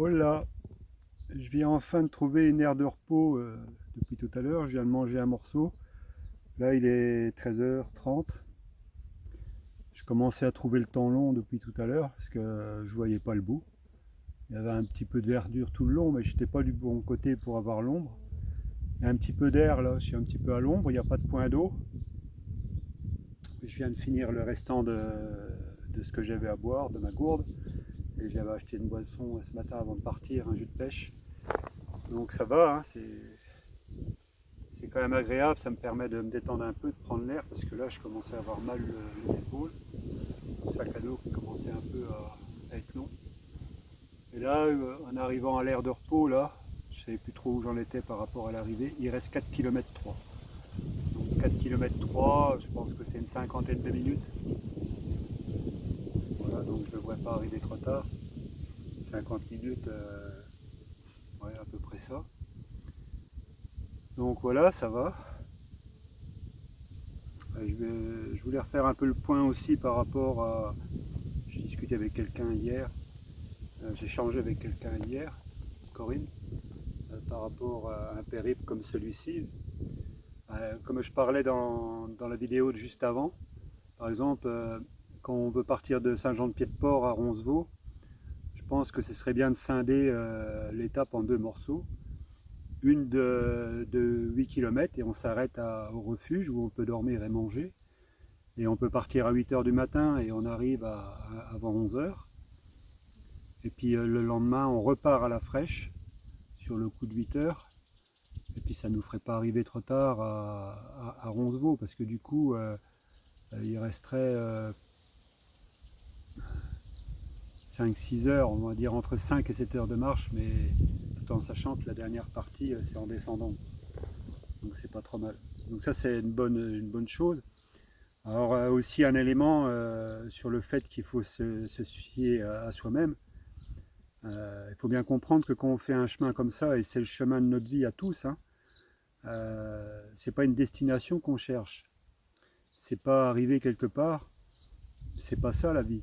Oh là, je viens enfin de trouver une aire de repos depuis tout à l'heure. Je viens de manger un morceau. Là, il est 13h30. Je commençais à trouver le temps long depuis tout à l'heure parce que je voyais pas le bout. Il y avait un petit peu de verdure tout le long, mais j'étais pas du bon côté pour avoir l'ombre. Il y a un petit peu d'air là, je suis un petit peu à l'ombre, il n'y a pas de point d'eau. Je viens de finir le restant de ce que j'avais à boire, de ma gourde. Et j'avais acheté une boisson ce matin avant de partir, un jus de pêche. Donc ça va, hein, c'est quand même agréable, ça me permet de me détendre un peu, de prendre l'air, parce que là je commençais à avoir mal les épaules, le sac à dos qui commençait un peu à être long. Et là, en arrivant à l'aire de repos, là, je ne savais plus trop où j'en étais par rapport à l'arrivée, il reste 4 km 3. Donc 4 km 3, je pense que c'est une cinquantaine de minutes. Voilà, donc je ne devrais pas arriver trop tard. 50 minutes, ouais, à peu près ça. Donc voilà, ça va. Je voulais refaire un peu le point aussi par rapport à... J'ai discuté avec quelqu'un hier, j'ai échangé avec quelqu'un hier, Corinne, par rapport à un périple comme celui-ci. Comme je parlais dans la vidéo de juste avant, par exemple, quand on veut partir de Saint-Jean-de-Pied-de-Port à Roncevaux, je pense que ce serait bien de scinder l'étape en deux morceaux. Une de 8 km et on s'arrête au refuge où on peut dormir et manger. Et on peut partir à 8 h du matin et on arrive avant 11 h. Et puis le lendemain, on repart à la fraîche sur le coup de 8 h. Et puis ça ne nous ferait pas arriver trop tard à Roncevaux parce que du coup, il resterait 5-6 heures, on va dire entre 5 et 7 heures de marche, mais tout en sachant que la dernière partie, c'est en descendant. Donc c'est pas trop mal. Donc ça, c'est une bonne chose. Alors aussi un élément sur le fait qu'il faut se fier à soi-même. Il faut bien comprendre que quand on fait un chemin comme ça, et c'est le chemin de notre vie à tous, hein, c'est pas une destination qu'on cherche. C'est pas arriver quelque part. C'est pas ça la vie.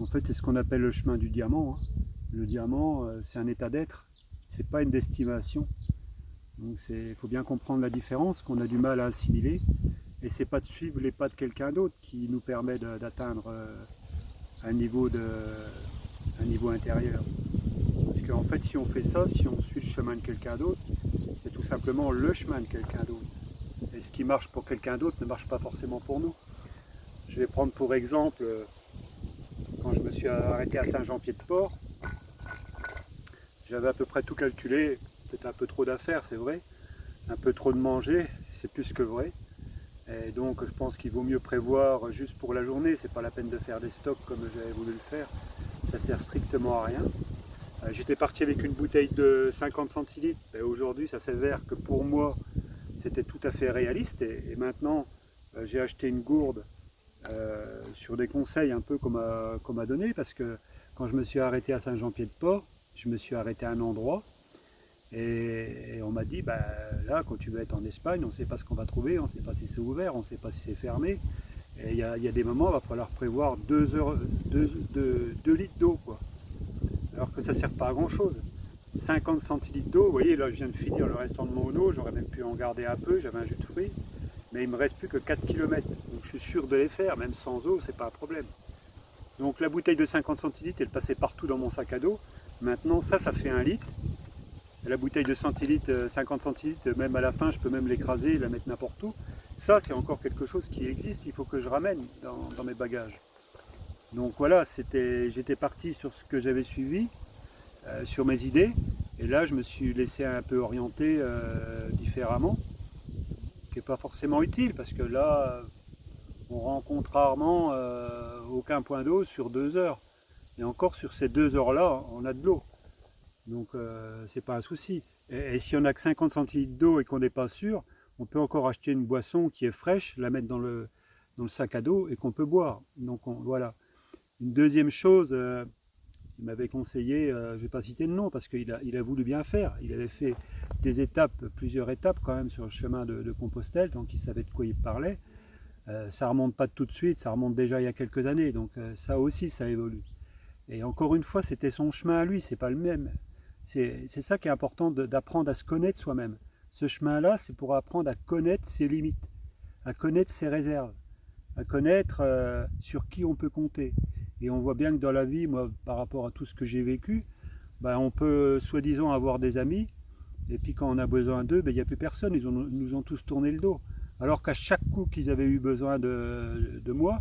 En fait, c'est ce qu'on appelle le chemin du diamant, hein. Le diamant, c'est un état d'être. C'est pas une destination. Donc il faut bien comprendre la différence qu'on a du mal à assimiler. Et c'est pas de suivre les pas de quelqu'un d'autre qui nous permet d'atteindre un niveau intérieur. Parce qu'en fait, si on fait ça, si on suit le chemin de quelqu'un d'autre, c'est tout simplement le chemin de quelqu'un d'autre. Et ce qui marche pour quelqu'un d'autre ne marche pas forcément pour nous. Je vais prendre pour exemple, quand je me suis arrêté à Saint-Jean-Pied-de-Port, j'avais à peu près tout calculé, peut-être un peu trop d'affaires, c'est vrai, un peu trop de manger, c'est plus que vrai. Et donc je pense qu'il vaut mieux prévoir juste pour la journée, c'est pas la peine de faire des stocks comme j'avais voulu le faire, ça sert strictement à rien. J'étais parti avec une bouteille de 50 centilitres, et aujourd'hui ça s'avère que pour moi c'était tout à fait réaliste, et maintenant j'ai acheté une gourde sur des conseils un peu qu'on m'a donné, parce que quand je me suis arrêté à Saint-Jean-Pied-de-Port, je me suis arrêté à un endroit, et on m'a dit, bah, là, quand tu vas être en Espagne, on ne sait pas ce qu'on va trouver, on ne sait pas si c'est ouvert, on ne sait pas si c'est fermé. Et il y a des moments, il va falloir prévoir 2 litres d'eau, quoi. Alors que ça ne sert pas à grand chose. 50 centilitres d'eau, vous voyez, là, je viens de finir le restant de mon eau, j'aurais même pu en garder un peu, j'avais un jus de fruits, mais il ne me reste plus que 4 km. Donc je suis sûr de les faire, même sans eau, c'est pas un problème. Donc la bouteille de 50 centilitres, elle passait partout dans mon sac à dos. Maintenant, ça fait 1 litre. La bouteille de centilitres, 50 centilitres, même à la fin, je peux même l'écraser et la mettre n'importe où. Ça, c'est encore quelque chose qui existe, il faut que je ramène dans mes bagages. Donc voilà, j'étais parti sur ce que j'avais suivi, sur mes idées, et là, je me suis laissé un peu orienter différemment, ce qui n'est pas forcément utile, parce que là, on rencontre rarement aucun point d'eau sur 2 heures. Et encore sur ces 2 heures-là, on a de l'eau. Donc c'est pas un souci. Et si on n'a que 50 centilitres d'eau et qu'on n'est pas sûr, on peut encore acheter une boisson qui est fraîche, la mettre dans le sac à dos et qu'on peut boire. Donc voilà. Une deuxième chose, il m'avait conseillé, je ne vais pas citer le nom parce qu'il a voulu bien faire. Il avait fait des étapes, plusieurs étapes quand même sur le chemin de Compostelle, donc il savait de quoi il parlait. Ça remonte pas de tout de suite, ça remonte déjà il y a quelques années, donc ça aussi ça évolue. Et encore une fois, c'était son chemin à lui, c'est pas le même. C'est ça qui est important d'apprendre à se connaître soi-même. Ce chemin-là, c'est pour apprendre à connaître ses limites, à connaître ses réserves, à connaître sur qui on peut compter. Et on voit bien que dans la vie, moi, par rapport à tout ce que j'ai vécu, ben, on peut soi-disant avoir des amis, et puis quand on a besoin d'eux, ben, il n'y a plus personne, nous ont tous tourné le dos. Alors qu'à chaque coup qu'ils avaient eu besoin de moi,